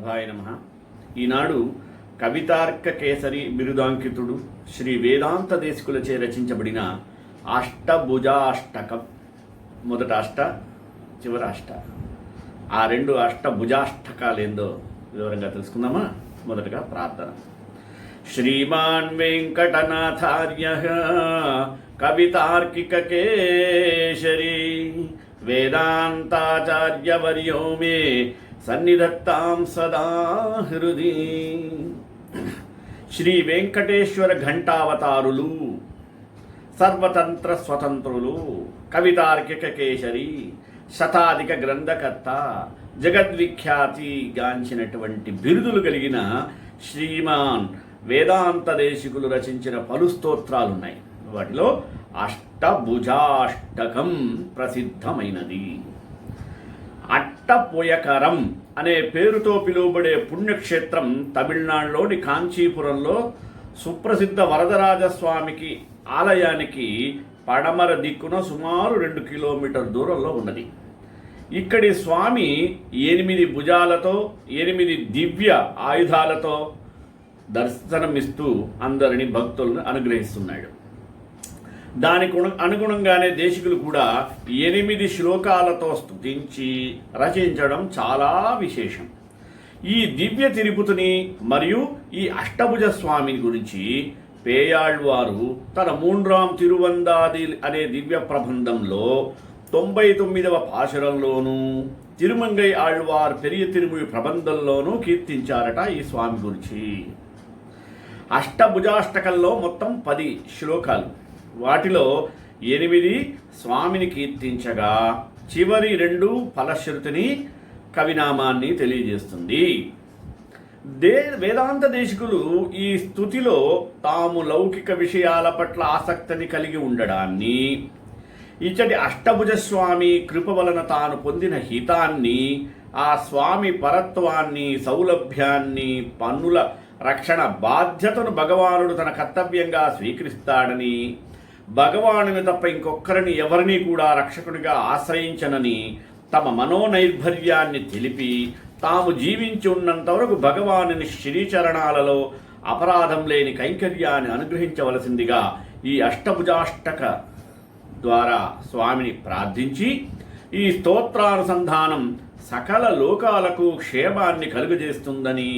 వల్లభాయ నమః. ఈనాడు కవితార్క కేసరి బిరుదాంకితుడు శ్రీ వేదాంత దేశికులచే రచించబడిన అష్టభుజాష్టకం, మొదట అష్ట, చివరి అష్ట, ఆ రెండు అష్టభుజాష్టకాలేందో వివరంగా తెలుసుకుందామా. మొదటగా ప్రార్థన. శ్రీమాన్ వెంకటనాథార్యః కవితార్కిక కేసరి వేదాంతాచార్యవర్యో మే సన్నిధత్తాం సదా హృది. శ్రీ వెంకటేశ్వర ఘంటావతారులు, సర్వతంత్ర స్వతంత్రులు, కవితార్కిక కేసరి, శతాధిక గ్రంథకర్త, జగద్విఖ్యాతి గాంచినటువంటి బిరుదులు కలిగిన శ్రీమాన్ వేదాంత దేశికులు రచించిన పలు స్తోత్రాలున్నాయి. వాటిలో అష్టభుజాష్టకం ప్రసిద్ధమైనది. అట్టపుయకరం అనే పేరుతో పిలువబడే పుణ్యక్షేత్రం తమిళనాడులోని కాంచీపురంలో సుప్రసిద్ధ వరదరాజస్వామికి ఆలయానికి పడమర దిక్కున సుమారు 2 కిలోమీటర్ దూరంలో ఉన్నది. ఇక్కడి స్వామి 8 భుజాలతో 8 దివ్య ఆయుధాలతో దర్శనమిస్తూ అందరిని భక్తులను అనుగ్రహిస్తున్నాడు. దానికి అనుగుణంగానే దేశికులు కూడా 8 శ్లోకాలతో స్తుతించి రచించడం చాలా విశేషం. ఈ దివ్య తిరుపతిని మరియు ఈ అష్టభుజ స్వామిని గురించి పేయాళ్వారు తన మూండ్రాం తిరువందాది అనే దివ్య ప్రబంధంలో 99వ పాశురంలోనూ, తిరుమంగై ఆళ్వార్ పెరియ తిరుమొഴി ప్రబంధంలోనూ కీర్తించారట ఈ స్వామి గురించి. అష్టభుజాష్టకంలో మొత్తం 10 శ్లోకాలు. వాటిలో 8 స్వామిని కీర్తించగా చివరి 2 ఫలశ్రుతిని, కవినామాన్ని తెలియజేస్తుంది. వేదాంత దేశికులు ఈ స్తుతిలో తాము లౌకిక విషయాల పట్ల ఆసక్తిని కలిగి ఉండడాన్ని, ఇచ్చటి అష్టభుజ స్వామి కృప వలన తాను పొందిన హితాన్ని, ఆ స్వామి పరత్వాన్ని, సౌలభ్యాన్ని, పన్నుల రక్షణ బాధ్యతను భగవానుడు తన కర్తవ్యంగా స్వీకరిస్తాడని, భగవానుని తప్ప ఇంకొక్కరిని ఎవరిని కూడా రక్షకునిగా ఆశ్రయించనని తమ మనోనైర్భర్యాన్ని తెలిపి తాము జీవించి ఉన్నంత వరకు భగవానుని శ్రీచరణాలలో అపరాధం లేని కైంకర్యాన్ని అనుగ్రహించవలసిందిగా ఈ అష్టభుజాష్టక ద్వారా స్వామిని ప్రార్థించి ఈ స్తోత్రానుసంధానం సకల లోకాలకు క్షేమాన్ని కలుగజేస్తుందని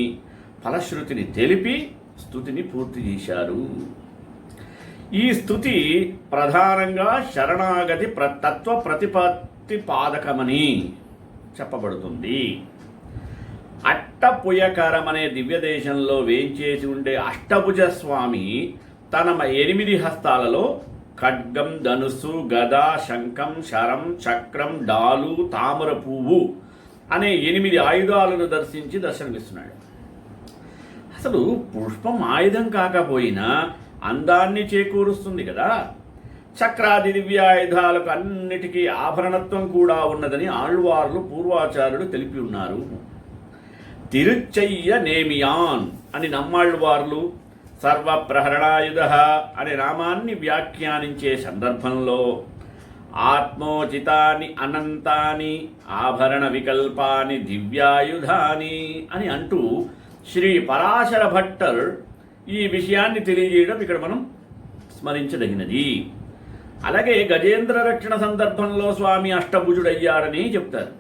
ఫలశ్రుతిని తెలిపి స్తుతిని పూర్తి చేశారు. ఈ స్తుతి ప్రధానంగా శరణాగతి తత్వ ప్రతిపాదకమని చెప్పబడుతుంది. అట్టపుయకరం అనే దివ్యదేశంలో వేంచేసి ఉండే అష్టభుజ స్వామి తన 8 హస్తాలలో ఖడ్గం, ధనుస్సు, గద, శంఖం, శరం, చక్రం, డాలు, తామర పువ్వు అనే 8 ఆయుధాలను దర్శనమిస్తున్నాడు. అసలు పుష్పం ఆయుధం కాకపోయినా అందాన్ని చేకూరుస్తుంది కదా. చక్రాది దివ్యాయుధాలకు అన్నిటికీ ఆభరణత్వం కూడా ఉన్నదని ఆళ్వార్లు పూర్వాచార్యులు తెలిపి ఉన్నారు. తిరుచ్చయ్య నేమియాన్ అని నమ్మాళ్వార్లు సర్వప్రహరణాయుధ అనే నామాన్ని వ్యాఖ్యానించే సందర్భంలో ఆత్మోచితాని అనంతాని ఆభరణ వికల్పాని దివ్యాయుధాని అని అంటూ శ్రీ పరాశర భట్టర్ ఈ విషయాన్ని తెలియజేయడం ఇక్కడ మనం స్మరించదగినది. అలాగే గజేంద్ర రక్షణ సందర్భంలో స్వామి అష్టభుజుడయ్యాడని చెప్తారు.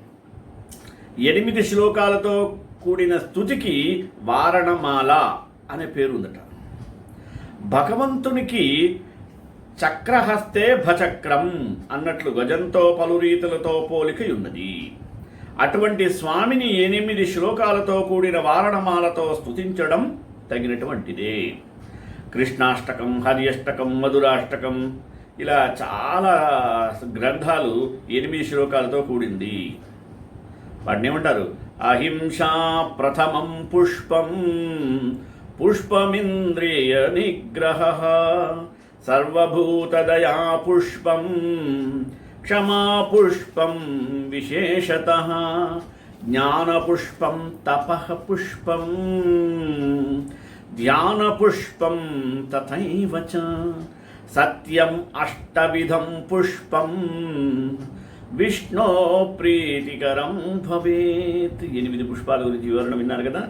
8 శ్లోకాలతో కూడిన స్తుతికి వారణమాల అనే పేరు ఉందట. భగవంతునికి చక్రహస్తే భచక్రం అన్నట్లు గజంతో పలు రీతులతో పోలిక ఉన్నది. అటువంటి స్వామిని 8 శ్లోకాలతో కూడిన వారణమాలతో స్తుతించడం తగినటువంటిదే. కృష్ణాష్టకం, హరియష్టకం, మధురాష్టకం ఇలా చాలా గ్రంథాలు 8 శ్లోకాలతో కూడింది. వాటిని ఏమంటారు? అహింసా ప్రథమం పుష్పం, పుష్పమింద్రియ నిగ్రహ, సర్వభూతదయా పుష్పం, క్షమా పుష్పం విశేషతః, జ్ఞానపుష్పం, తపః పుష్పం, ధ్యానపుష్పం తథైవ చ, సత్యం అష్టవిధం పుష్పం, విష్ణో ప్రీతికరం భవేత్. 8 పుష్పాల గురించి వివరణ విన్నారు కదా.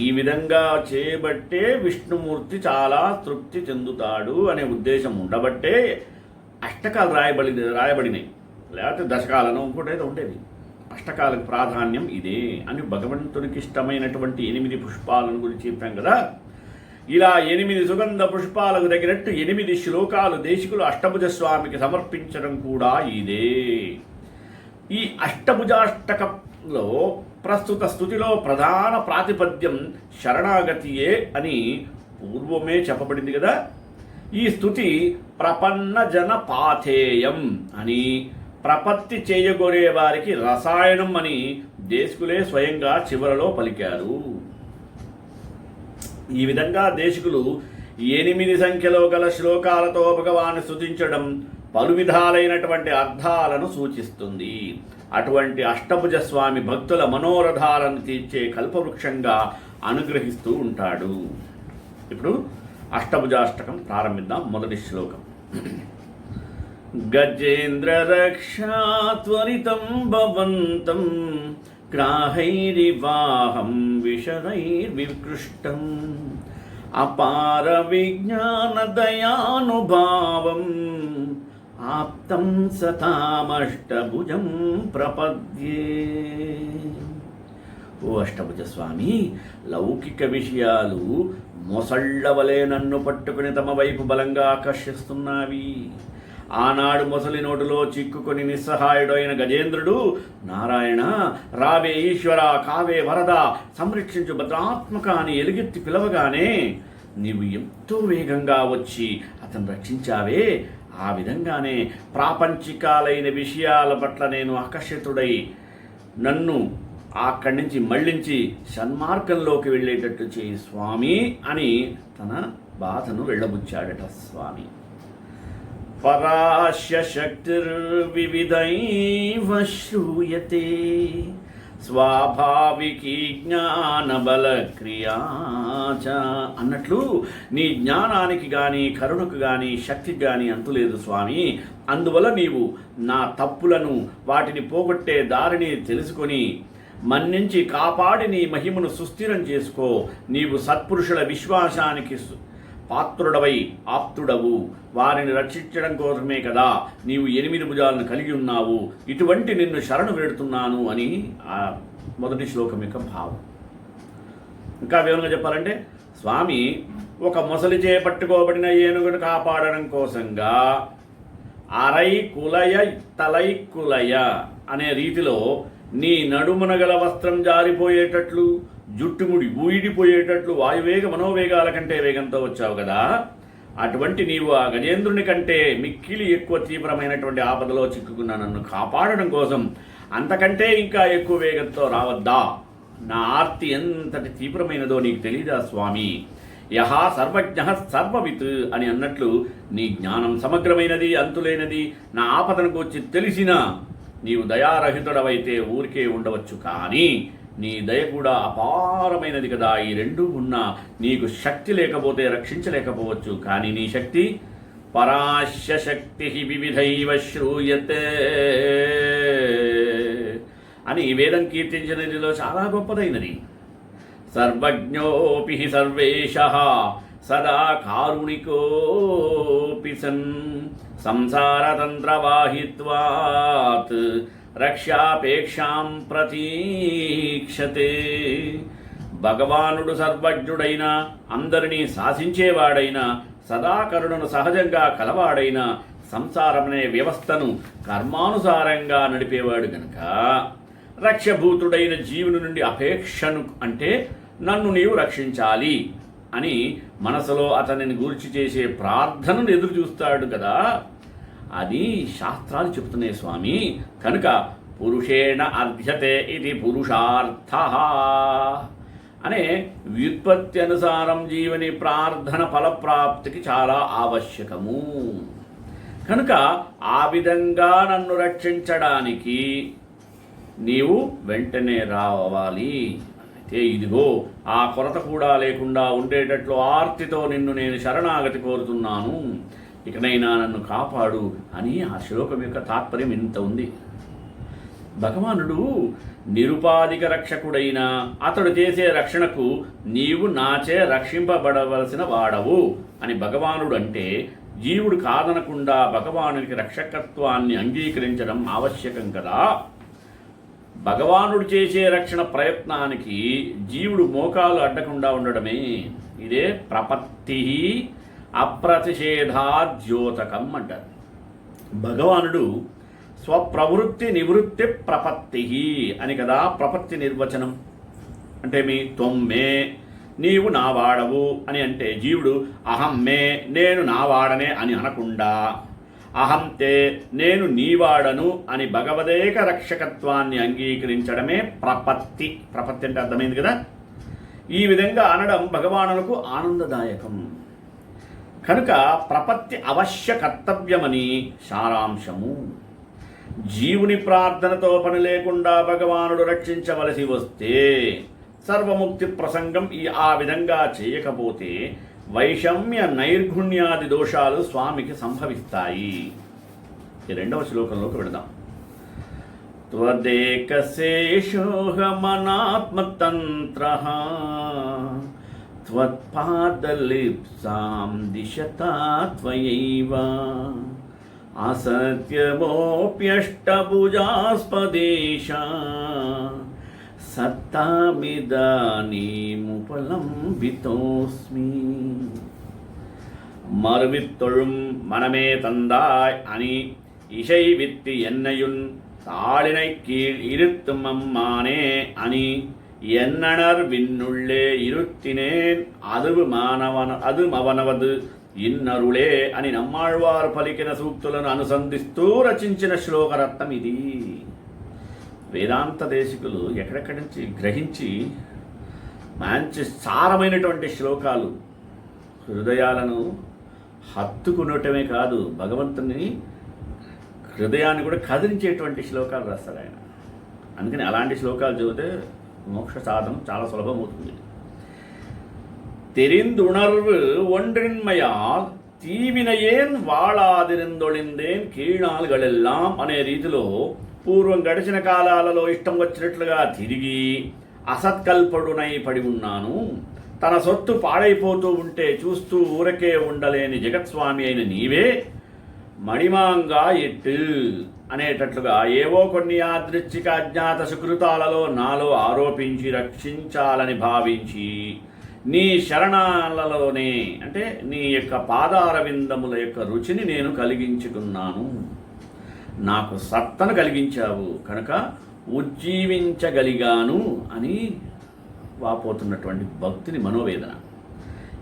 ఈ విధంగా చేయబట్టే విష్ణుమూర్తి చాలా తృప్తి చెందుతాడు అనే ఉద్దేశం ఉండబట్టే అష్టకాలు రాయబడినాయి. లేకపోతే దశకాలను ఇంకోటైతే ఉండేది. అష్టకాలకు ప్రాధాన్యం ఇదే అని భగవంతునికి ఇష్టమైనటువంటి 8 పుష్పాలను గురించి చెప్పాం కదా. ఇలా 8 సుగంధ పుష్పాలకు తగినట్టు 8 శ్లోకాలు దేశికులు అష్టభుజ స్వామికి సమర్పించడం కూడా ఇదే. ఈ అష్టభుజాష్టకంలో ప్రస్తుత స్థుతిలో ప్రధాన ప్రాతిపద్యం శరణాగతియే అని పూర్వమే చెప్పబడింది కదా. ఈ స్థుతి ప్రపన్న జన పాథేయం అని, ప్రపత్తి చేయగోరే వారికి రసాయనం అని దేశికులే స్వయంగా చివరలో పలికారు. ఈ విధంగా దేశికులు 8 సంఖ్యలో గల శ్లోకాలతో భగవాన్ని స్తుతించడం పలు విధాలైనటువంటి అర్థాలను సూచిస్తుంది. అటువంటి అష్టభుజ స్వామి భక్తుల మనోరథాలను తీర్చే కల్పవృక్షంగా అనుగ్రహిస్తూ ఉంటాడు. ఇప్పుడు అష్టభుజాష్టకం ప్రారంభిద్దాం. మొదటి శ్లోకం. గజేంద్ర రక్షా త్వరితం భవంతం గ్రాహైరివాహం విషరైర్వికృష్టం అపార విజ్ఞాన దయానుభావం ఆప్తం సతామష్టభుజం ప్రపద్యే. ఓ అష్టభుజ స్వామి, లౌకిక విషయాలు మొసళ్ళ వలె నన్ను పట్టుకుని తమ వైపు బలంగా ఆకర్షిస్తున్నావి. ఆనాడు మొసలి నోటులో చిక్కుకొని నిస్సహాయుడైన గజేంద్రుడు, నారాయణ రావే ఈశ్వర, కావే వరద, సంరక్షించు భద్రాత్మక అని ఎలుగెత్తి పిలవగానే నీవు ఎంతో వేగంగా వచ్చి అతను రక్షించావే. ఆ విధంగానే ప్రాపంచికాలైన విషయాల పట్ల నేను ఆకర్షితుడై నన్ను అక్కడి నుంచి మళ్ళించి సన్మార్గంలోకి వెళ్ళేటట్టు చేయి స్వామి అని తన బాధను వెళ్ళబుచ్చాడట స్వామి. పరాశ్య శక్తిర్వివిధైవ శ్రూయతే స్వాభావికీ జ్ఞానబల క్రియాచ అన్నట్లు నీ జ్ఞానానికి కానీ కరుణకు కానీ శక్తికి కానీ అంతులేదు స్వామి. అందువల్ల నీవు నా తప్పులను, వాటిని పోగొట్టే దారిని తెలుసుకొని మన్నించి కాపాడి నీ మహిమను సుస్థిరం చేసుకో. నీవు సత్పురుషుల విశ్వాసానికి పాత్రుడవై ఆప్తుడవు. వారిని రక్షించడం కోసమే కదా నీవు 8 భుజాలను కలిగి ఉన్నావు. ఇటువంటి నిన్ను శరణు వేడుతున్నాను అని ఆ మొదటి శ్లోకం యొక్క భావం. ఇంకా వివరంగా చెప్పాలంటే, స్వామి ఒక మొసలిచే పట్టుకోబడిన ఏనుగును కాపాడడం కోసంగా అరై కులయ తలై కులయ అనే రీతిలో నీ నడుమున గల వస్త్రం జారిపోయేటట్లు, జుట్టుముడి ఊయిడిపోయేటట్లు వాయువేగ మనోవేగాల కంటే వేగంతో వచ్చావు కదా. అటువంటి నీవు ఆ గజేంద్రుని కంటే మిక్కిలి ఎక్కువ తీవ్రమైనటువంటి ఆపదలో చిక్కుకున్న నన్ను కాపాడడం కోసం అంతకంటే ఇంకా ఎక్కువ వేగంతో రావద్దా? నా ఆర్తి ఎంతటి తీవ్రమైనదో నీకు తెలీదా స్వామి? యహా సర్వజ్ఞ సర్వవిత్ అని అన్నట్లు నీ జ్ఞానం సమగ్రమైనది, అంతులేనది. నా ఆపదను గురించి తెలిసినా నీవు దయారహితుడవైతే ఊరికే ఉండవచ్చు, కానీ నీ దయ కూడా అపారమైనది కదా. ఈ రెండూ ఉన్నా నీకు శక్తి లేకపోతే రక్షించలేకపోవచ్చు, కానీ నీ శక్తి పరాశ్య శక్తి వివిధైవ శ్రూయతే అని వేదం కీర్తించినదిలో చాలా గొప్పదైనది. సర్వజ్ఞోపి సర్వేశః సదా కారుణికోపి సన్ సంసారతంత్రవాహిత్వాత్ రక్షాపేక్షాం ప్రతీక్షతే. భగవానుడు సర్వజ్ఞుడైన, అందరినీ శాసించేవాడైన, సదాకరుణను సహజంగా కలవాడైన, సంసారమనే వ్యవస్థను కర్మానుసారంగా నడిపేవాడు గనుక రక్షభూతుడైన జీవుని నుండి అపేక్షను, అంటే నన్ను నీవు రక్షించాలి అని మనసులో అతనిని గూర్చి చేసే ప్రార్థనను ఎదురు చూస్తాడు కదా. అది శాస్త్రాలు చెబుతున్నాయి స్వామి. కనుక పురుషేణ అర్ధ్యతే ఇది పురుషార్థ అనే వ్యుత్పత్తి అనుసారం జీవని ప్రార్థన ఫలప్రాప్తికి చాలా ఆవశ్యకము. కనుక ఆ విధంగా నన్ను రక్షించడానికి నీవు వెంటనే రావాలి. అయితే ఇదిగో ఆ కొరత కూడా లేకుండా ఉండేటట్లు ఆర్తితో నిన్ను నేను శరణాగతి కోరుతున్నాను. ఇకనైనా నన్ను కాపాడు అని ఆ శ్లోకం యొక్క తాత్పర్యం ఇంత ఉంది. భగవానుడు నిరుపాధిక రక్షకుడైన అతడు చేసే రక్షణకు నీవు నాచే రక్షింపబడవలసిన వాడవు అని భగవానుడు అంటే, జీవుడు కాదనకుండా భగవానునికి రక్షకత్వాన్ని అంగీకరించడం ఆవశ్యకం కదా. భగవానుడు చేసే రక్షణ ప్రయత్నానికి జీవుడు మోకాలు అడ్డకుండా ఉండడమే. ఇదే ప్రపత్తి అప్రతిషేధాద్యోతకం అంటారు. భగవానుడు స్వప్రవృత్తి నివృత్తి ప్రపత్తి అని కదా ప్రపత్తి నిర్వచనం. అంటే మీ త్వమ్మే నీవు నా వాడవు అని అంటే, జీవుడు అహం మే నేను నా వాడనే అని అనకుండా, అహం తే నేను నీవాడను అని భగవదేక రక్షకత్వాన్ని అంగీకరించడమే ప్రపత్తి. ప్రపత్తి అంటే అర్థమైంది కదా. ఈ విధంగా అనడం భగవానులకు ఆనందదాయకం కనుక ప్రపత్తి అవశ్య కర్తవ్యమని సారాంశము. జీవుని ప్రార్థనతో పని లేకుండా భగవానుడు రక్షించవలసి వస్తే, సర్వముక్తి ప్రసంగం ఆ విధంగా చేయకపోతే వైషమ్య నైర్గుణ్యాది దోషాలు స్వామికి సంభవిస్తాయి. ఈ 2వ శ్లోకంలోకి వెళదాం. త్వదేకశేషోహమనాత్మతంత్రః త్వత్పాదలిప్సాం దిశతా త్వయైవ అసత్యమోప్యష్టభుజాస్పదేశ சத்தாமிதானீமுபலம்பிதோஸ்மி. மறுவித்தொழும் மனமே தந்தாய் அணி இசை வித்து என்னையுன் தாளினை கீழ் இருத்தும் அம்மானே அணி என்னணர் விண்ணுள்ளே இருத்தினேன் அது మవనవదు ఇన్నరులే అని నమ్మాళ్వారు పలికిన సూక్తులను అనుసంధిస్తూ రచించిన శ్లోకరత్నం ఇది. వేదాంత దేశికులు ఎక్కడెక్కడి నుంచి గ్రహించి మంచి సారమైనటువంటి శ్లోకాలు హృదయాలను హత్తుకునటమే కాదు, భగవంతుని హృదయాన్ని కూడా కదిలించేటువంటి శ్లోకాలు రాస్తారు ఆయన. అందుకని అలాంటి శ్లోకాలు చదివితే మోక్ష సాధనం చాలా సులభమవుతుంది. தெரிந்துணர்வு ஒன்றின்மையால் తీవినయేన్ వాళాదిరిందొళిందేన్ కీణాలుగళెల్లాం అనే రీతిలో పూర్వం గడిచిన కాలాలలో ఇష్టం వచ్చినట్లుగా తిరిగి అసత్కల్పడునై పడి ఉన్నాను. తన సొత్తు పాడైపోతూ ఉంటే చూస్తూ ఊరకే ఉండలేని జగత్స్వామి అయిన నీవే మణిమాంగా ఎట్టు అనేటట్లుగా ఏవో కొన్ని యాదృచ్ఛిక అజ్ఞాత సుకృతాలలో నాలో ఆరోపించి రక్షించాలని భావించి నీ శరణాలలోనే అంటే నీ యొక్క పాదారవిందముల యొక్క రుచిని నేను కలిగించుకున్నాను. నాకు సత్తను కలిగించావు కనుక ఉజ్జీవించగలిగాను అని వాపోతున్నటువంటి భక్తుని మనోవేదన.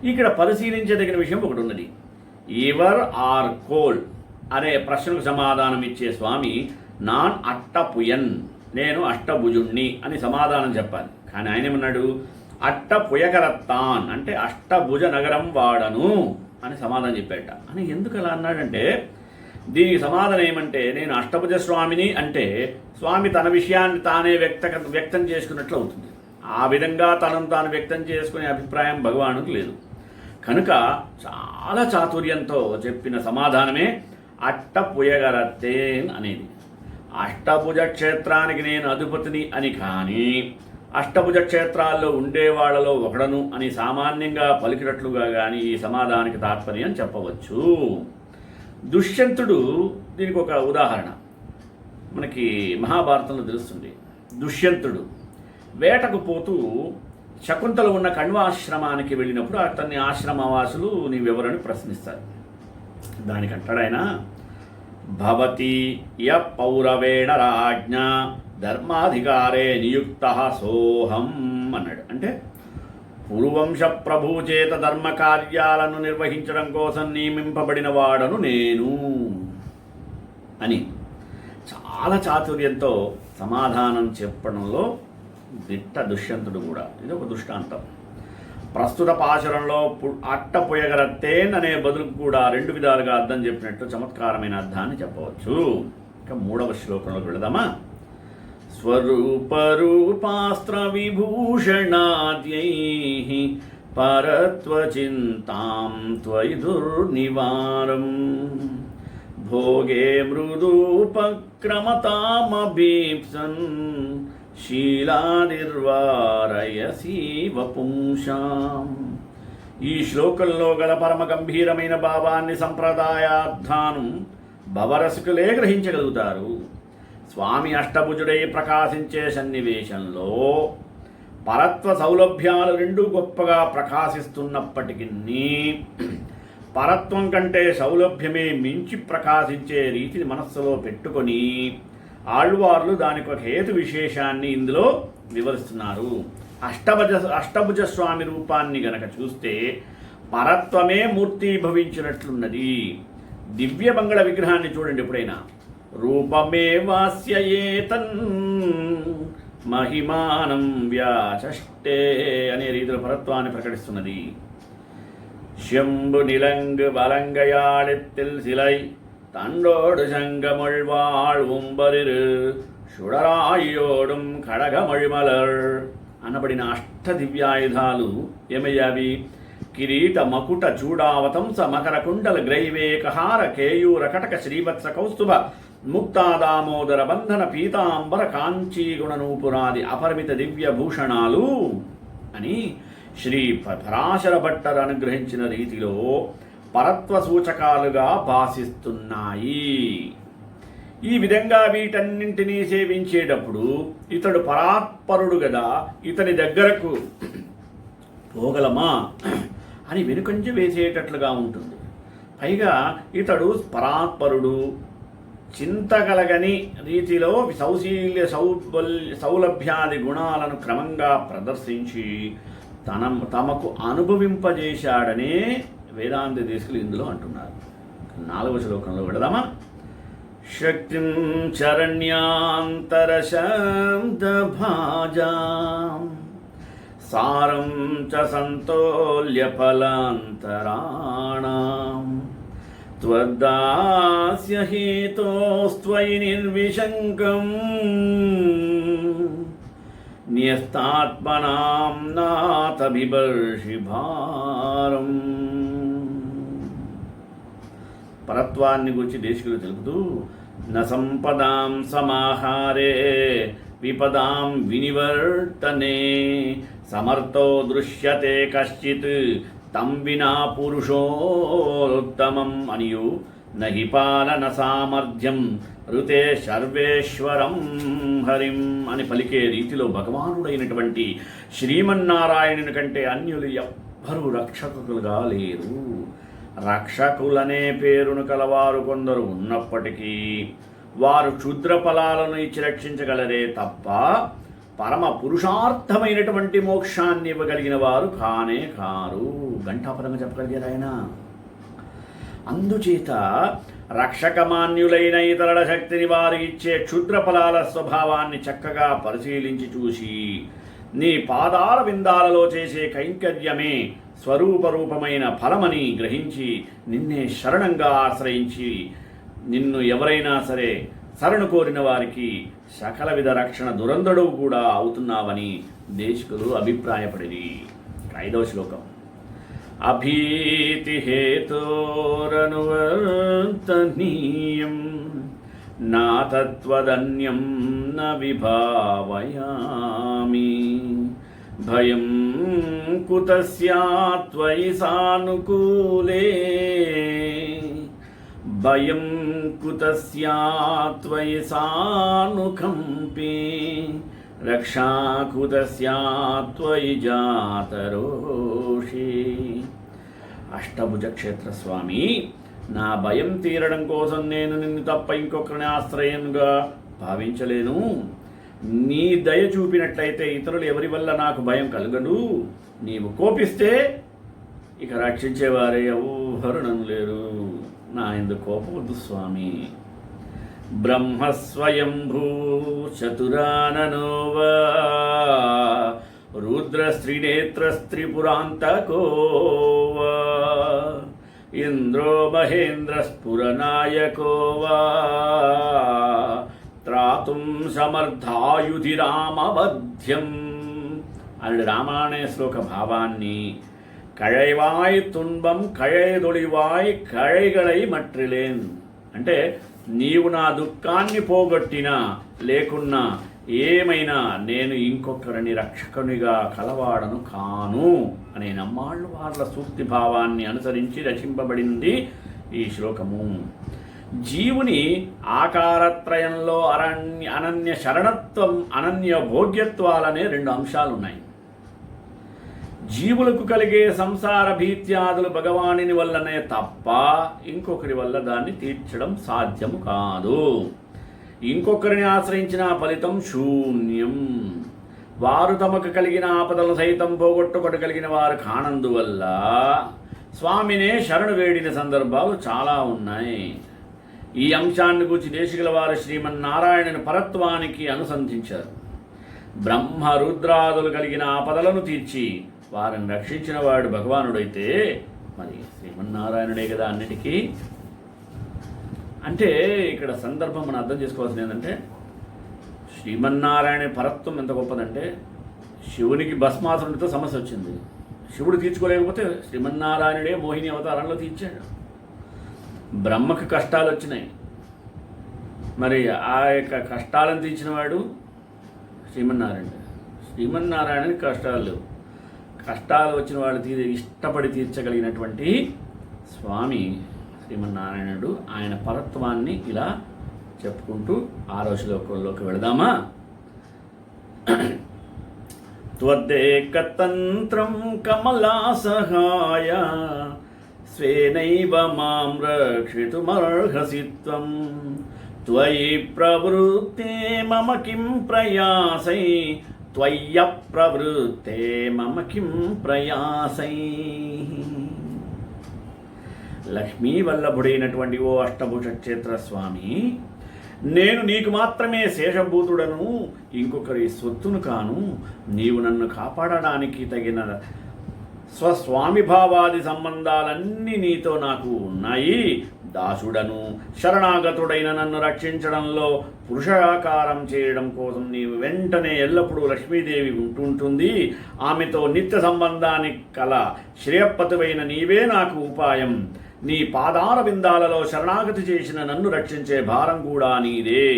ఇక్కడ పరిశీలించదగిన విషయం ఒకటి ఉన్నది. ఎవర్ ఆర్ కోల్ అనే ప్రశ్నకు సమాధానం ఇచ్చే స్వామి నాన్ అట్టపుయన్ నేను అష్టభుజుణ్ణి అని సమాధానం చెప్పాలి. కానీ ఆయన ఏమన్నాడు, అట్టపుయకరత్తాన్ అంటే అష్టభుజ నగరం వాడను అని సమాధానం చెప్పాట. అని ఎందుకు అలా అన్నాడంటే, దీనికి సమాధానం ఏమంటే, నేను అష్టభుజ స్వామిని అంటే స్వామి తన విషయాన్ని తానే వ్యక్తం చేసుకున్నట్లు అవుతుంది. ఆ విధంగా తనను తాను వ్యక్తం చేసుకునే అభిప్రాయం భగవానుడికి లేదు. కనుక చాలా చాతుర్యంతో చెప్పిన సమాధానమే అట్టపుయగరత్తేన్ అనేది. అష్టభుజ క్షేత్రానికి నేను అధిపతిని అని కానీ అష్టభుజ క్షేత్రాల్లో ఉండేవాళ్లలో ఒకడను అని సామాన్యంగా పలికినట్లుగా కానీ ఈ సమాధానానికి తాత్పర్యం చెప్పవచ్చు. దుష్యంతుడు దీనికి ఒక ఉదాహరణ మనకి మహాభారతంలో తెలుస్తుంది. దుష్యంతుడు వేటకు పోతూ శకుంతల ఉన్న కణ్వాశ్రమానికి వెళ్ళినప్పుడు అతన్ని ఆశ్రమవాసులు నీవెవరని ప్రశ్నిస్తారు. దానికంటాడాయన, భవతి య పౌరవేణ రాజ్ఞ ధర్మాధికారే నియుక్త సోహం అన్నాడు. అంటే పురువంశ ప్రభువు చేత ధర్మ కార్యాలను నిర్వహించడం కోసం నియమింపబడిన వాడను నేను అని చాలా చాతుర్యంతో సమాధానం చెప్పడంలో దిట్ట దుష్యంతుడు కూడా. ఇది ఒక దృష్టాంతం. ప్రస్తుత పాశురంలో అట్టపుయగరత్తేన్ అనే బదులు కూడా 2 విధాలుగా అర్థం చెప్పినట్టు చమత్కారమైన అర్థాన్ని చెప్పవచ్చు. ఇక 3వ శ్లోకంలోకి వెళదామా. స్వరూపరూపాస్త్ర విభూషణాద్యై పరత్వచింతాం త్వయి దుర్నివారం భోగే మృదూపక్రమతామభీప్సన్ శీలానిర్వారయసీవ పుంసాం. ఈ శ్లోకంలో గల పరమ గంభీరమైన భావాన్ని సంప్రదాయార్థానం భవరసికులే గ్రహించగలుగుతారు. స్వామి అష్టభుజుడై ప్రకాశించే సన్నివేశంలో పరత్వ సౌలభ్యాలు రెండు గొప్పగా ప్రకాశిస్తున్నప్పటికీ పరత్వం కంటే సౌలభ్యమే మించి ప్రకాశించే రీతిని మనస్సులో పెట్టుకొని ఆళ్వార్లు దానికి ఒక హేతు విశేషాన్ని ఇందులో వివరిస్తున్నారు. అష్టభుజ స్వామి రూపాన్ని గనక చూస్తే పరత్వమే మూర్తీభవించినట్లున్నది. దివ్య మంగళ విగ్రహాన్ని చూడండి ఎప్పుడైనా. రూపమే వాస్యయేతన్ మహిమానం వ్యాచష్టే అనే రీతిలో పరత్వాన్ని ప్రకటిస్తున్నది. శంభు నిలంగు వలంగయాళెత్తిల్ సిలై தண்டோடு சங்கமொழ்வாள் உம்பரிரு சுடராயோடும் కడగమళిమలర్ అనబడిన అష్ట దివ్యాయుధాలు ఏమయ్యావి? కిరీట మకుట చూడావతంస మకర కుండల గ్రైవేకహార కేయూర కటక శ్రీవత్స కౌస్తుభ ముక్తాదామోదర బంధన పీతాంబర కాంచీ గుణనూపురాది అపరిమిత దివ్య భూషణాలు అని శ్రీ పరాశర భట్టర్ అనుగ్రహించిన రీతిలో పరత్వ సూచకాలుగా భాసిస్తున్నాయి. ఈ విధంగా వీటన్నింటినీ సేవించేటప్పుడు ఇతడు పరాత్పరుడు గదా, ఇతని దగ్గరకు పోగలమా అని వెనుకంజ వేసేటట్లుగా ఉంటుంది. పైగా ఇతడు పరాత్పరుడు, చింతగలగని రీతిలో సౌలభ్యాది గుణాలను క్రమంగా ప్రదర్శించి తమకు అనుభవింపజేశాడనే వేదాంత దేశకులు ఇందులో అంటున్నారు. 4వ శ్లోకంలో వెళదామా? శక్తిం చరణ్యాంతరశబ్దభాజాం సారం చ సంతోల్య ఫలాంతరాణాం త్వద్దాస్య హేతోస్త్వయి నిర్విశంకం న్యస్తాత్మనాం నాథ బిభర్షి భారం. పరత్వాన్ని గురించి దేశకులు తెలుపుతూ న సంపదాం సమాహారే విపదాం వినివర్తనే సమర్థో దృశ్యతే కశ్చిత్ తం వినా పురుషోత్తమం అనియు నహి పాలన సామర్థ్యం ఋతే సర్వేశ్వరం హరిం అని పలికే రీతిలో భగవానుడైనటువంటి శ్రీమన్నారాయణుని కంటే అన్యులు ఎవ్వరూ రక్షకులుగా లేరు. రక్షకులనే పేరును కలవారు కొందరు ఉన్నప్పటికీ వారు క్షుద్ర ఫలాలను ఇచ్చి రక్షించగలరే తప్ప పరమ పురుషార్థమైనటువంటి మోక్షాన్ని ఇవ్వగలిగిన వారు కానే కారు. ఘంటాపరంగా చెప్పగలిగారు ఆయన. అందుచేత రక్షకమాన్యులైన ఇతరుల శక్తిని వారు ఇచ్చే క్షుద్ర ఫలాల స్వభావాన్ని చక్కగా పరిశీలించి చూసి నీ పాదాల విందాలలో చేసే కైంకర్యమే స్వరూపరూపమైన ఫలమని గ్రహించి నిన్నే శరణంగా ఆశ్రయించి నిన్ను ఎవరైనా సరే శరణు కోరిన వారికి సకల విధ రక్షణ దురంధడువు కూడా అవుతున్నావని దేశకులు అభిప్రాయపడిరి. 5వ శ్లోకం. అభీతి హేతోరనువర్తనీయం నా తత్వదన్యం న విభావయామి భయం కుతస్యాత్ త్వయి సానుకూలే భయం కుతస్యాత్ త్వయి సానుకంపే రక్షా కుతస్యాత్ త్వయి జాతరోషి. అష్టభుజ క్షేత్ర స్వామి, నా భయం తీరడం కోసం నేను నిన్ను తప్ప ఇంకొకరిని ఆశ్రయంగా భావించలేను. నీ దయ చూపినట్లయితే ఇతరులు ఎవరి వల్ల నాకు భయం కలగదు. నీవు కోపిస్తే ఇక రక్షించేవారే ఎవరు నన్ను లేరు. నా ఎందుకు కోపవద్దు స్వామి. బ్రహ్మస్వయంభూ చతురాననోవా రుద్రస్త్రినేత్రస్త్రిపురాంతకోవా ఇంద్రో మహేంద్రస్ఫురనాయకోవా త్రాతుం సమర్థాయుధి రామవధ్యం అని రామాయణ శ్లోక భావాన్ని కழைవాయ్ తున్బం కழைదొడివాయ్ కழைగళై మట్రిలేన్. అంటే నీవు నా దుఃఖాన్ని పోగొట్టినా లేకున్నా ఏమైనా నేను ఇంకొకరిని రక్షకునిగా కలవాడను కాను అనే నమ్మాళ్ళు వాళ్ళ సూక్తి భావాన్ని అనుసరించి రచింపబడింది ఈ శ్లోకము. జీవుని ఆకారత్రయంలో అనన్య శరణత్వం, అనన్య భోగ్యత్వాలనే 2 అంశాలు ఉన్నాయి. జీవులకు కలిగే సంసార భీత్యాదులు భగవానుని వల్లనే తప్ప ఇంకొకరి వల్ల దాన్ని తీర్చడం సాధ్యము కాదు. ఇంకొకరిని ఆశ్రయించిన ఫలితం శూన్యం. వారు తమకు కలిగిన ఆపదలను సైతం పోగొట్టుకొట్టగలిగిన వారు కానందువల్ల స్వామినే శరణు వేడిన సందర్భాలు చాలా ఉన్నాయి. ఈ అంశాన్ని గురించి దేశికుల వారు శ్రీమన్నారాయణుని పరత్వానికి అనుసంధించారు. బ్రహ్మ రుద్రాదులు కలిగిన ఆపదలను తీర్చి వారిని రక్షించిన వాడు భగవానుడైతే మరి శ్రీమన్నారాయణుడే కదా అన్నిటికీ. అంటే ఇక్కడ సందర్భం మనం అర్థం చేసుకోవాల్సింది ఏంటంటే, శ్రీమన్నారాయణ పరత్వం ఎంత గొప్పదంటే, శివునికి భస్మాసురుడితో సమస్య వచ్చింది, శివుడు తీర్చుకోలేకపోతే శ్రీమన్నారాయణుడే మోహిని అవతారంలో తీర్చాడు. బ్రహ్మకు కష్టాలు వచ్చినాయి, మరి ఆ యొక్క కష్టాలను తీర్చినవాడు శ్రీమన్నారాయణుడు. శ్రీమన్నారాయణకి కష్టాలు వచ్చిన వాళ్ళు ఇష్టపడి తీర్చగలిగినటువంటి స్వామి శ్రీమన్నారాయణుడు. ఆయన పరత్వాన్ని ఇలా చెప్పుకుంటూ 6వ శ్లోకంలోకి వెళదామా. త్వద్దేకతంత్రం కమలా సహాయ స్వేనైవ మాం రక్షితుమర్హసి త్వం. త్వయి ప్రవృత్తే మమ కిం ప్రయాసై, త్వయ్య ప్రవృత్తే మమ కిం ప్రయాసై. లక్ష్మీ వల్లభుడైనటువంటి ఓ అష్టభుజ క్షేత్ర స్వామి, నేను నీకు మాత్రమే శేషభూతుడను, ఇంకొకరి సొత్తును కాను. నీవు నన్ను కాపాడడానికి తగిన స్వస్వామి భావాది సంబంధాలన్నీ నీతో నాకు ఉన్నాయి. దాసుడను శరణాగతుడైన నన్ను రక్షించడంలో పురుషాకారం చేయడం కోసం నీవు వెంటనే ఎల్లప్పుడూ లక్ష్మీదేవి ఉంటుంటుంది. ఆమెతో నిత్య సంబంధానికి కల శ్రేయపతువైన నీవే నాకు ఉపాయం. నీ పాదార విందాలలో శరణాగతి చేసిన నన్ను రక్షించే భారం కూడా నీదే.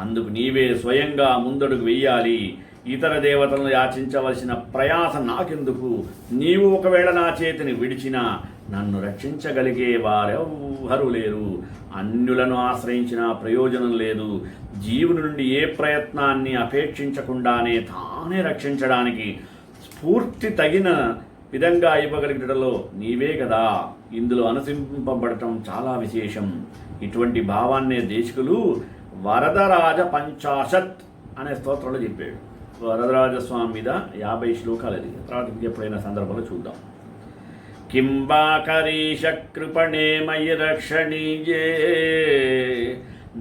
అందుకు నీవే స్వయంగా ముందడుగు వెయ్యాలి. ఇతర దేవతలను యాచించవలసిన ప్రయాస నాకెందుకు? నీవు ఒకవేళ నా చేతిని విడిచినా నన్ను రక్షించగలిగే వారెవ్వరూ లేరు. అన్యులను ఆశ్రయించిన ప్రయోజనం లేదు. జీవుని నుండి ఏ ప్రయత్నాన్ని అపేక్షించకుండానే తానే రక్షించడానికి స్ఫూర్తి తగిన విధంగా ఇవ్వగలిగటంలో నీవే కదా. ఇందులో అనుసింపబడటం చాలా విశేషం. ఇటువంటి భావాన్నే దేశికులు వరదరాజ పంచాశత్ అనే స్తోత్రంలో చెప్పాడు. వరదరాజస్వామి మీద 50 శ్లోకాలు అది. తర్వాత ఎప్పుడైనా సందర్భంలో చూద్దాం. కింబాకరీష కృపణే మయి రక్షణీయే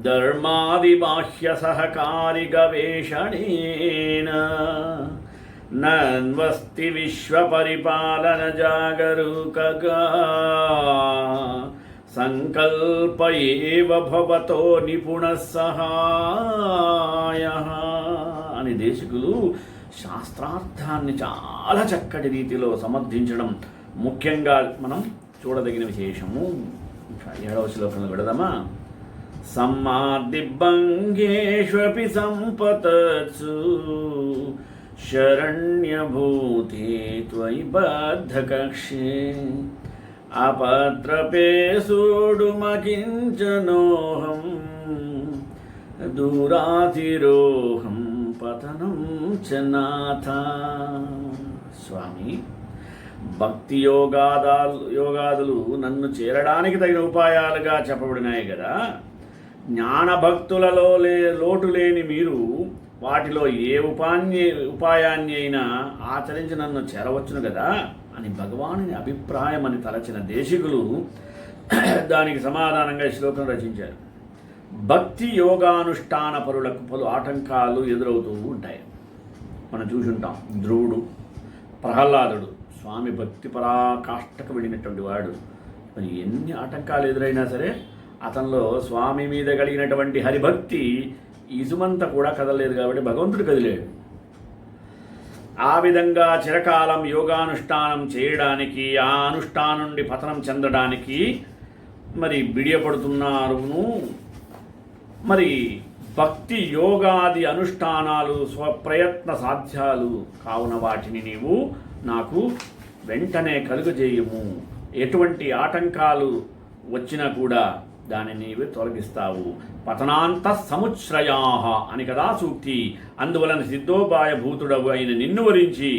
ధర్మాదిబాహ్య సహకారి గవేషణేన నన్వస్తి విశ్వ పరిపాలన జాగరూకగా సంకల్పయేవ భవతో నిపుణ సహాయ అని దేశికులు శాస్త్రార్థాన్ని చాలా చక్కటి రీతిలో సమర్థించడం ముఖ్యంగా మనం చూడదగిన విశేషము. 7వ శ్లోకంలో పెడదామా. సమ్మాదిభంగేష్వపి సంపతత్సు శరణ్యభూతే త్వయి బద్ధకక్ష్యే అపత్రపే సూడుమకించనోహం దూరాతిరోహం పతనం చ నాథ. స్వామి, భక్తి యోగాదులు నన్ను చేరడానికి తగిన ఉపాయాలుగా చెప్పబడినాయి కదా. జ్ఞానభక్తులలో లోటు లేని మీరు వాటిలో ఏ ఉపాయాన్ని అయినా ఆచరించి నన్ను చేరవచ్చును కదా అని భగవానుని అభిప్రాయం అని తలచిన దేశికులు దానికి సమాధానంగా శ్లోకం రచించారు. భక్తి యోగానుష్ఠాన పరులకు పలు ఆటంకాలు ఎదురవుతూ ఉంటాయి. మనం చూసుంటాం. ధ్రువుడు, ప్రహ్లాదుడు స్వామి భక్తి పరాకాష్ఠకు వెళ్ళినటువంటి వాడు. మరి ఎన్ని ఆటంకాలు ఎదురైనా సరే అతనిలో స్వామి మీద కలిగినటువంటి హరిభక్తి ఇసుమంతా కూడా కదలలేదు కాబట్టి భగవంతుడు కదిలేడు. ఆ విధంగా చిరకాలం యోగానుష్ఠానం చేయడానికి, ఆ అనుష్ఠానం నుండి పతనం చెందడానికి మరి బిడియపడుతున్నారును. మరి భక్తి యోగాది అనుష్ఠానాలు స్వప్రయత్న సాధ్యాలు కావున వాటిని నీవు నాకు వెంటనే కలుగజేయము. ఎటువంటి ఆటంకాలు వచ్చినా కూడా దానిని నీవు తొలగిస్తావు. పతనాంత సముచ్రయా అని కదా సూక్తి. అందువలన సిద్ధోపాయ భూతుడవు అయిన నిన్ను వరించి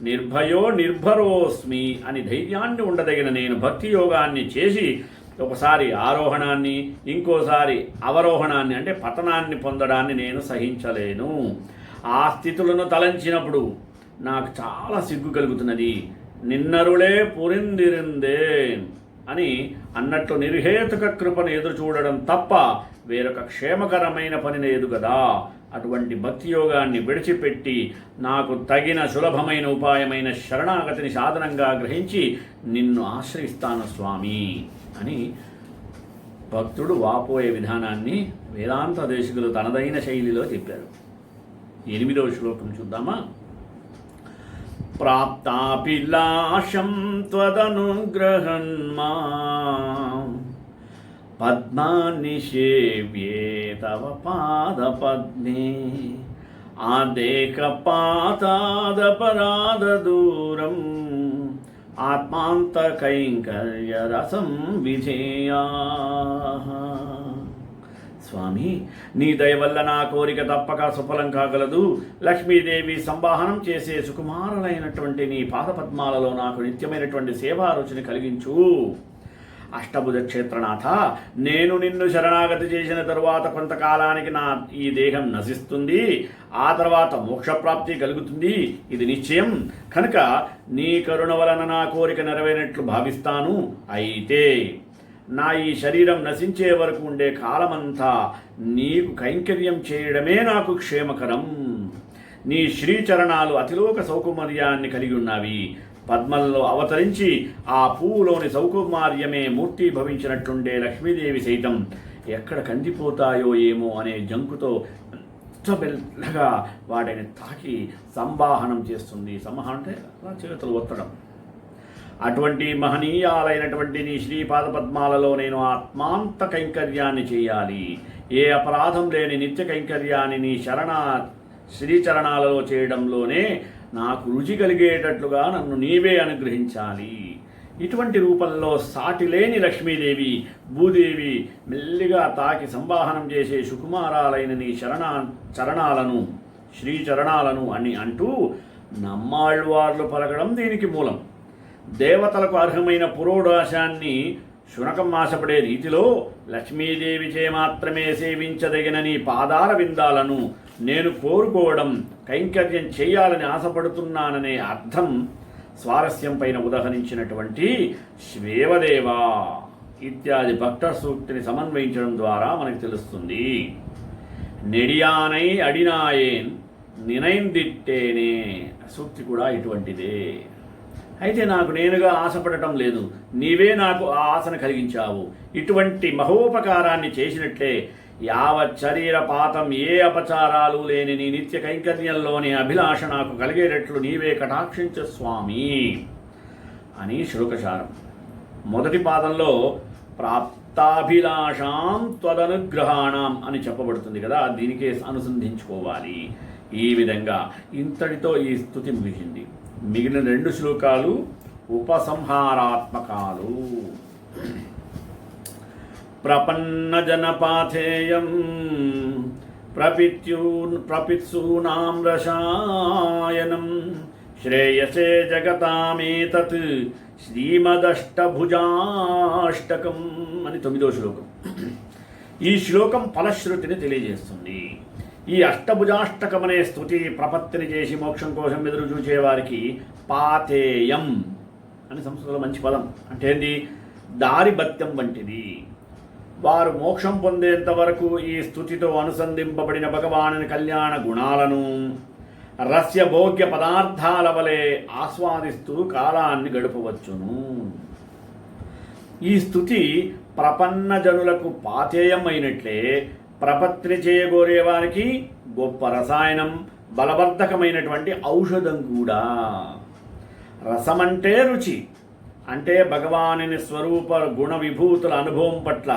నిర్భయో నిర్భరోస్మి అని ధైర్యాన్ని ఉండదగిన నేను భక్తి యోగాన్ని చేసి ఒకసారి ఆరోహణాన్ని, ఇంకోసారి అవరోహణాన్ని అంటే పతనాన్ని పొందడాన్ని నేను సహించలేను. ఆ స్థితులను తలంచినప్పుడు నాకు చాలా సిగ్గు కలుగుతున్నది. నిన్నరులే పురిందిరిందే అని అన్నట్లు నిర్హేతుక కృపను ఎదురు చూడడం తప్ప వేరొక క్షేమకరమైన పని లేదు కదా. అటువంటి భక్తి యోగాన్ని విడిచిపెట్టి నాకు తగిన సులభమైన ఉపాయమైన శరణాగతిని సాధనంగా గ్రహించి నిన్ను ఆశ్రయిస్తాను స్వామి అని భక్తుడు వాపోయే విధానాన్ని వేదాంత దేశికులు తనదైన శైలిలో చెప్పారు. 8వ శ్లోకం చూద్దామా. ప్రాప్తాపిలాశం త్వదనుగ్రహన్మా పద్మానిషేవ్యే తవ పాదపద్మే ఆదేకపాతాదపరాధదూరం ఆత్మాంతకైంకర్యరసం విధేయా. స్వామి, నీ దయ వల్ల నా కోరిక తప్పక సఫలం కాగలదు. లక్ష్మీదేవి సంవాహనం చేసే సుకుమారులైనటువంటి నీ పాదపద్మాలలో నాకు నిత్యమైనటువంటి సేవా రుచిని కలిగించు. అష్టభుజ క్షేత్రనాథ, నేను నిన్ను శరణాగతి చేసిన తరువాత కొంతకాలానికి నా ఈ దేహం నశిస్తుంది. ఆ తర్వాత మోక్షప్రాప్తి కలుగుతుంది, ఇది నిశ్చయం. కనుక నీ కరుణ వలన నా కోరిక నెరవేరినట్లు భావిస్తాను. అయితే నా ఈ శరీరం నశించే వరకు ఉండే కాలమంతా నీకు కైంకర్యం చేయడమే నాకు క్షేమకరం. నీ శ్రీచరణాలు అతిలోక సౌకుమార్యాన్ని కలిగి ఉన్నవి. పద్మంలో అవతరించి ఆ పువ్వులోని సౌకుమార్యమే మూర్తి భవించినట్లుండే లక్ష్మీదేవి సైతం ఎక్కడ కందిపోతాయో ఏమో అనే జంకుతో మెల్లగా వాటిని తాకి సంవాహనం చేస్తుంది. సంవాహనం అంటే చేతులు ఒత్తడం. అటువంటి మహనీయాలైనటువంటి నీ శ్రీపాద పద్మాలలో నేను ఆత్మాంత కైంకర్యాన్ని చేయాలి. ఏ అపరాధం లేని నిత్య కైంకర్యాన్ని నీ శ్రీచరణాలలో చేయడంలోనే నాకు రుచి కలిగేటట్లుగా నన్ను నీవే అనుగ్రహించాలి. ఇటువంటి రూపంలో సాటి లేని లక్ష్మీదేవి, భూదేవి మెల్లిగా తాకి సంవాహనం చేసే సుకుమారాలైన నీ చరణాలను, శ్రీచరణాలను అని అంటూ నమ్మాళ్వార్లు పలకడం దీనికి మూలం. దేవతలకు అర్హమైన పురోడాశాన్ని శునకం ఆశపడే రీతిలో లక్ష్మీదేవిచే మాత్రమే సేవించదగిన నీ పాదార విందాలను నేను కోరుకోవడం, కైంకర్యం చేయాలని ఆశపడుతున్నాననే అర్థం స్వారస్యం పైన ఉదహరించినటువంటి శ్వేవదేవా ఇత్యాది భక్త సూక్తిని సమన్వయించడం ద్వారా మనకు తెలుస్తుంది. నెడియానై అడినాయేన్ నినైందిట్టేనే సూక్తి కూడా ఇటువంటిదే. అయితే నాకు నేనుగా ఆశపడటం లేదు, నీవే నాకు ఆ ఆశను కలిగించావు. ఇటువంటి మహోపకారాన్ని చేసినట్లే యావత్ శరీరపాతం ఏ అపచారాలు లేని నీ నిత్య కైంకర్యంలోని అభిలాష నాకు కలిగేటట్లు నీవే కటాక్షించు స్వామి అని శ్లోకసారం. మొదటి పాదంలో ప్రాప్తాభిలాషాం త్వదనుగ్రహాణం అని చెప్పబడుతుంది కదా, దీనికే అనుసంధించుకోవాలి. ఈ విధంగా ఇంతటితో ఈ స్తుతి ముగిసింది. మిగిలిన 2 శ్లోకాలు ఉపసంహారాత్మకాలు. ప్రపన్నజనపాథేయం ప్రపిత్సూనాం రసాయనం శ్రేయసే జగతామేతత్ శ్రీమదష్టభుజాష్టకం అని 9వ శ్లోకం. ఈ శ్లోకం ఫలశ్రుతిని తెలియజేస్తుంది. ఈ అష్టభుజాష్టకం అనే స్తుతి ప్రపత్తిని చేసి మోక్షం కోసం ఎదురు చూచేవారికి పాతేయం అని సంస్కృతంలో మంచి పదం అంటే ఏంది, దారి భత్యం వంటిది. వారు మోక్షం పొందేంత వరకు ఈ స్తుతితో అనుసంధింపబడిన భగవానుని కళ్యాణ గుణాలను రస్య భోగ్య పదార్థాల వలె ఆస్వాదిస్తూ కాలాన్ని గడపవచ్చును. ఈ స్తుతి ప్రపన్న జనులకు పాతేయం అయినట్లే ప్రపత్తిని చేయగోరే వారికి గొప్ప రసాయనం, బలవర్ధకమైనటువంటి ఔషధం కూడా. రసమంటే రుచి, అంటే భగవానుని స్వరూప గుణ విభూతుల అనుభవం పట్ల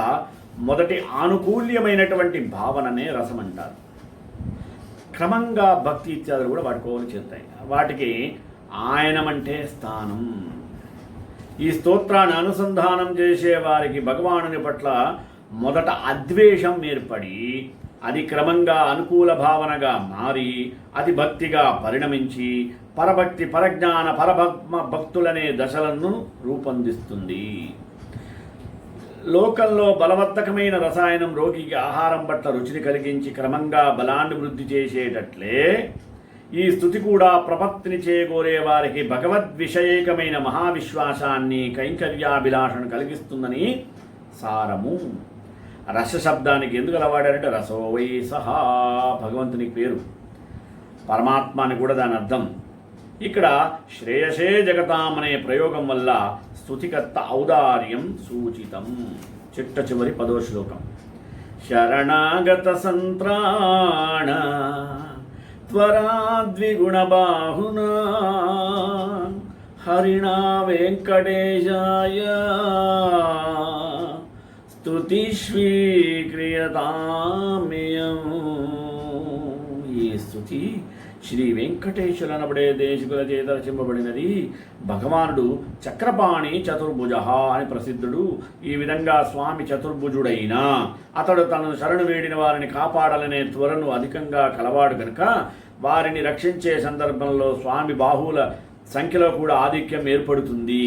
మొదటి ఆనుకూల్యమైనటువంటి భావననే రసం అంటారు. క్రమంగా భక్తి ఇత్యాదులు కూడా వాటికోలు చెందుతాయి. వాటికి ఆయనమంటే స్థానం. ఈ స్తోత్రాన్ని అనుసంధానం చేసే వారికి భగవానుని పట్ల మొదట అద్వేషం ఏర్పడి అది క్రమంగా అనుకూల భావనగా మారి అది భక్తిగా పరిణమించి పరభక్తి, పరజ్ఞాన, భక్తులనే దశలను రూపొందిస్తుంది. లోకంలో బలవర్ధకమైన రసాయనం రోగికి ఆహారం పట్ల రుచిని కలిగించి క్రమంగా బలాన్ని వృద్ధి చేసేటట్లే ఈ స్థుతి కూడా ప్రపత్తిని చేకూరే వారికి భగవద్విషయేకమైన మహావిశ్వాసాన్ని, కైంకర్యాభిలాషను కలిగిస్తుందని సారము. రస శబ్దానికి ఎందుకు అలా వాడారంటే రసో వై సహా, భగవంతునికి పేరు, పరమాత్మ అని కూడా దాని అర్థం. ఇక్కడ శ్రేయసే జగతాం అనే ప్రయోగం వల్ల స్తుతికర్త ఔదార్యం సూచితం. చిట్ట చివరి 10వ శ్లోకం. శరణాగత సంత్రాణ త్వరాద్విగుణబాహునా హరిణా వెంకటేశాయ స్తుతి స్వీక్రియతామ్యం. ఈ స్తుతి శ్రీ వెంకటేశ్వర అనబడే దేశికుల చేత రచింపబడినది. భగవానుడు చక్రపాణి చతుర్భుజ అని ప్రసిద్ధుడు. ఈ విధంగా స్వామి చతుర్భుజుడైనా అతడు తనను శరణు వేడిన వారిని కాపాడాలనే త్వరను అధికంగా కలవాడు కనుక వారిని రక్షించే సందర్భంలో స్వామి బాహువుల సంఖ్యలో కూడా ఆధిక్యం ఏర్పడుతుంది.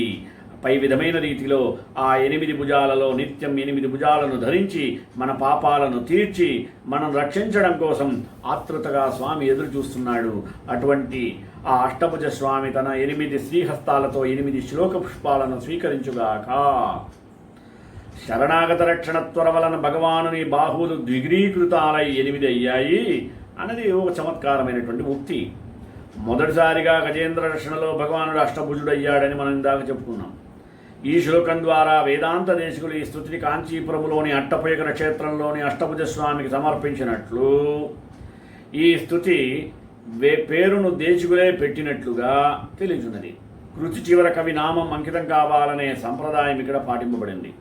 పై విధమైన రీతిలో ఆ 8 భుజాలలో నిత్యం 8 భుజాలను ధరించి మన పాపాలను తీర్చి మనం రక్షించడం కోసం ఆతృతగా స్వామి ఎదురు చూస్తున్నాడు. అటువంటి ఆ అష్టభుజ స్వామి తన 8 శ్రీహస్తాలతో 8 శ్లోక పుష్పాలను స్వీకరించుగాక. శరణాగత రక్షణ త్వర వలన భగవానుని బాహువులు ద్విగ్రీకృతాలై 8 అయ్యాయి అన్నది ఒక చమత్కారమైనటువంటి ఉక్తి. మొదటిసారిగా గజేంద్ర రక్షణలో భగవానుడు అష్టభుజుడయ్యాడని మనం ఇందాక చెప్పుకున్నాం. ఈ శ్లోకం ద్వారా వేదాంత దేశికులు ఈ స్తుతిని కాంచీపురములోని అట్టపయకర క్షేత్రంలోని అష్టభుజ స్వామికి సమర్పించినట్లు ఈ స్తుతి పేరును దేశికులే పెట్టినట్లుగా తెలియచున్నది. కృతి చివర కవి నామం అంకితం కావాలనే సంప్రదాయం ఇక్కడ పాటింపబడింది.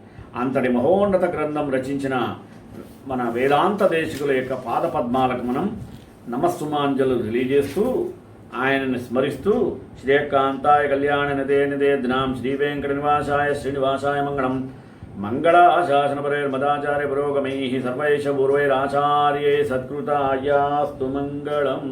అంతటి మహోన్నత గ్రంథం రచించిన మన వేదాంత దేశికుల యొక్క పాదపద్మాలకు మనం నమస్సుమాంజలు తెలియజేస్తూ ఆయనని స్మరిస్తూ శ్రీకాంతాయ కళ్యాణ నిదే నిదేద్నాం శ్రీ వెంకట నివాసాయ శ్రీనివాసాయ మంగళం. మంగళాశాసనపరైర్మదాచార్య పురోగమైః సర్వైష పూర్వైరాచార్యై సత్కృతాయాస్తు మంగళం.